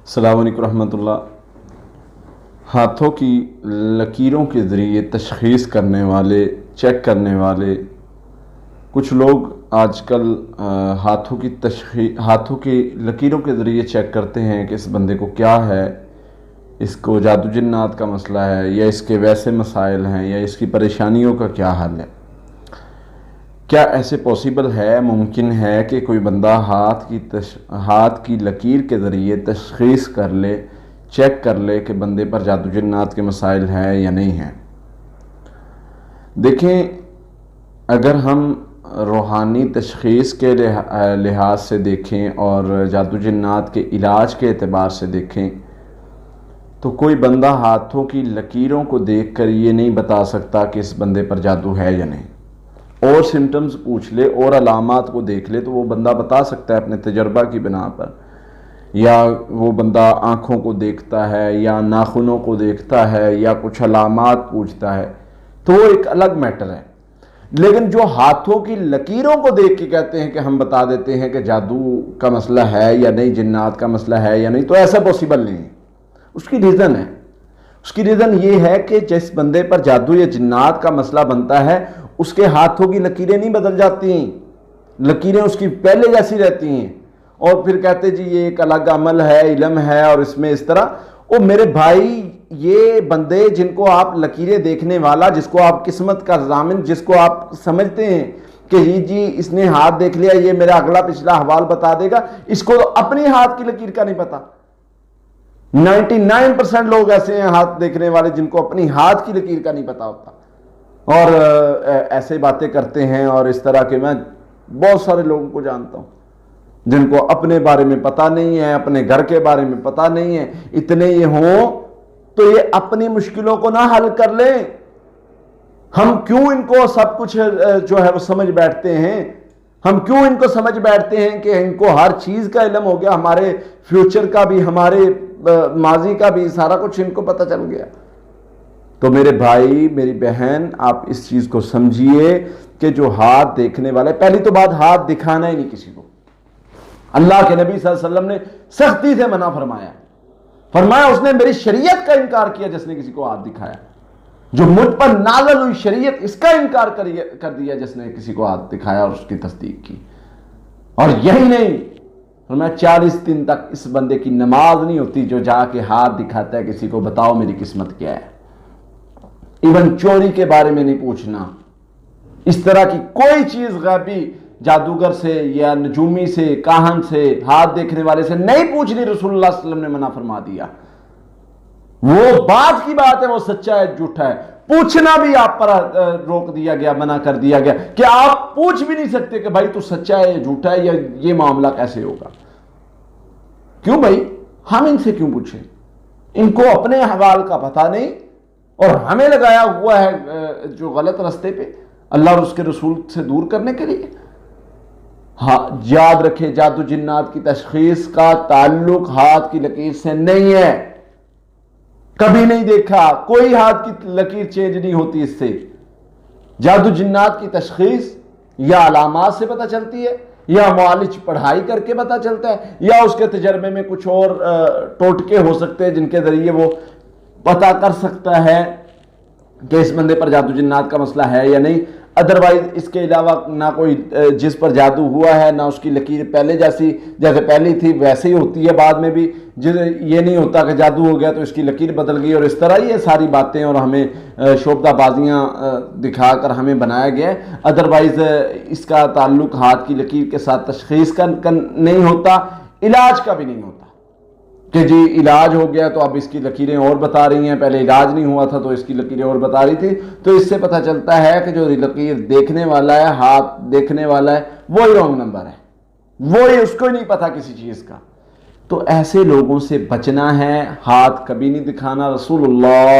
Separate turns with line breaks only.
السلام علیکم رحمۃ اللہ۔ ہاتھوں کی لکیروں کے ذریعے تشخیص کرنے والے، چیک کرنے والے کچھ لوگ آج کل ہاتھوں کی لکیروں کے ذریعے چیک کرتے ہیں کہ اس بندے کو کیا ہے، اس کو جادو جنات کا مسئلہ ہے یا اس کے ویسے مسائل ہیں یا اس کی پریشانیوں کا کیا حل ہے۔ کیا ایسے پاسبل ہے، ممکن ہے کہ کوئی بندہ ہاتھ کی لکیر کے ذریعے تشخیص کر لے، چیک کر لے کہ بندے پر جادو جنات کے مسائل ہیں یا نہیں ہیں؟ دیکھیں، اگر ہم روحانی تشخیص کے لحاظ سے دیکھیں اور جادو جنات کے علاج کے اعتبار سے دیکھیں تو کوئی بندہ ہاتھوں کی لکیروں کو دیکھ کر یہ نہیں بتا سکتا کہ اس بندے پر جادو ہے یا نہیں۔ اور سمٹمز پوچھ لے اور علامات کو دیکھ لے تو وہ بندہ بتا سکتا ہے اپنے تجربہ کی بنا پر، یا وہ بندہ آنکھوں کو دیکھتا ہے یا ناخنوں کو دیکھتا ہے یا کچھ علامات پوچھتا ہے تو وہ ایک الگ میٹر ہے۔ لیکن جو ہاتھوں کی لکیروں کو دیکھ کے کہتے ہیں کہ ہم بتا دیتے ہیں کہ جادو کا مسئلہ ہے یا نہیں، جنات کا مسئلہ ہے یا نہیں، تو ایسا پاسبل نہیں ہے۔ اس کی ریزن ہے، اس کی ریزن یہ ہے کہ جس بندے پر جادو یا جنات کا مسئلہ بنتا ہے اس کے ہاتھوں کی لکیریں نہیں بدل جاتی ہیں، لکیریں اس کی پہلے جیسی رہتی ہیں، اور پھر کہتے جی یہ ایک الگ عمل ہے، علم ہے اور اس میں اس طرح۔ او میرے بھائی، یہ بندے جن کو آپ لکیریں دیکھنے والا، جس کو آپ قسمت کا ضامن، جس کو آپ سمجھتے ہیں کہ جی اس نے ہاتھ دیکھ لیا، یہ میرا اگلا پچھلا احوال بتا دے گا، اس کو تو اپنی ہاتھ کی لکیر کا نہیں پتا۔ 99% لوگ ایسے ہیں ہاتھ دیکھنے والے جن کو اپنی ہاتھ کی لکیر کا نہیں پتا ہوتا، اور ایسے باتیں کرتے ہیں۔ اور اس طرح کے میں بہت سارے لوگوں کو جانتا ہوں جن کو اپنے بارے میں پتہ نہیں ہے، اپنے گھر کے بارے میں پتہ نہیں ہے۔ اتنے یہ ہوں تو یہ اپنی مشکلوں کو نہ حل کر لیں۔ ہم کیوں ان کو سب کچھ جو ہے وہ سمجھ بیٹھتے ہیں؟ ہم کیوں ان کو سمجھ بیٹھتے ہیں کہ ان کو ہر چیز کا علم ہو گیا، ہمارے فیوچر کا بھی، ہمارے ماضی کا بھی، سارا کچھ ان کو پتہ چل گیا؟ تو میرے بھائی، میری بہن، آپ اس چیز کو سمجھیے کہ جو ہاتھ دیکھنے والے، پہلی تو بات، ہاتھ دکھانا ہی نہیں کسی کو۔ اللہ کے نبی صلی اللہ علیہ وسلم نے سختی سے منع فرمایا اس نے میری شریعت کا انکار کیا جس نے کسی کو ہاتھ دکھایا، جو مجھ پر نازل ہوئی شریعت اس کا انکار کر دیا جس نے کسی کو ہاتھ دکھایا اور اس کی تصدیق کی۔ اور یہی نہیں، فرمایا 40 دن تک اس بندے کی نماز نہیں ہوتی جو جا کے ہاتھ دکھاتا ہے کسی کو، بتاؤ میری قسمت کیا ہے۔ ایون چوری کے بارے میں نہیں پوچھنا، اس طرح کی کوئی چیز غیبی جادوگر سے یا نجومی سے، کاہن سے، ہاتھ دیکھنے والے سے نہیں پوچھنی۔ رسول اللہ صلی اللہ علیہ وسلم نے منع فرما دیا۔ وہ بات کی بات ہے، وہ سچا ہے جھوٹا ہے، پوچھنا بھی آپ پر روک دیا گیا، منع کر دیا گیا کہ آپ پوچھ بھی نہیں سکتے کہ بھائی تو سچا ہے یا جھوٹا ہے، یا یہ معاملہ کیسے ہوگا۔ کیوں بھائی، ہم ان سے کیوں پوچھیں؟ ان کو اپنے حوال کا پتہ نہیں اور ہمیں لگایا ہوا ہے جو غلط رستے پہ اللہ اور اس کے رسول سے دور کرنے کے لیے۔ ہاں، یاد رکھے، جادو جنات کی تشخیص کا تعلق ہاتھ کی لکیر سے نہیں ہے۔ کبھی نہیں دیکھا، کوئی ہاتھ کی لکیر چینج نہیں ہوتی اس سے۔ جادو جنات کی تشخیص یا علامات سے پتہ چلتی ہے، یا معالج پڑھائی کر کے پتہ چلتا ہے، یا اس کے تجربے میں کچھ اور ٹوٹکے ہو سکتے ہیں جن کے ذریعے وہ پتہ کر سکتا ہے کہ اس بندے پر جادو جنات کا مسئلہ ہے یا نہیں۔ ادروائز اس کے علاوہ نہ کوئی جس پر جادو ہوا ہے، نہ اس کی لکیر پہلے جیسے پہلی تھی ویسے ہی ہوتی ہے بعد میں بھی۔ یہ نہیں ہوتا کہ جادو ہو گیا تو اس کی لکیر بدل گئی اور اس طرح یہ ساری باتیں اور ہمیں شوبدہ بازیاں دکھا کر ہمیں بنایا گیا ہے۔ ادروائز اس کا تعلق ہاتھ کی لکیر کے ساتھ تشخیص کا نہیں ہوتا، علاج کا بھی نہیں ہوتا کہ جی علاج ہو گیا تو اب اس کی لکیریں اور بتا رہی ہیں، پہلے علاج نہیں ہوا تھا تو اس کی لکیریں اور بتا رہی تھی۔ تو اس سے پتہ چلتا ہے کہ جو لکیر دیکھنے والا ہے، ہاتھ دیکھنے والا ہے، وہی رانگ نمبر ہے، وہی، اس کو ہی نہیں پتا کسی چیز کا۔ تو ایسے لوگوں سے بچنا ہے، ہاتھ کبھی نہیں دکھانا۔ رسول اللہ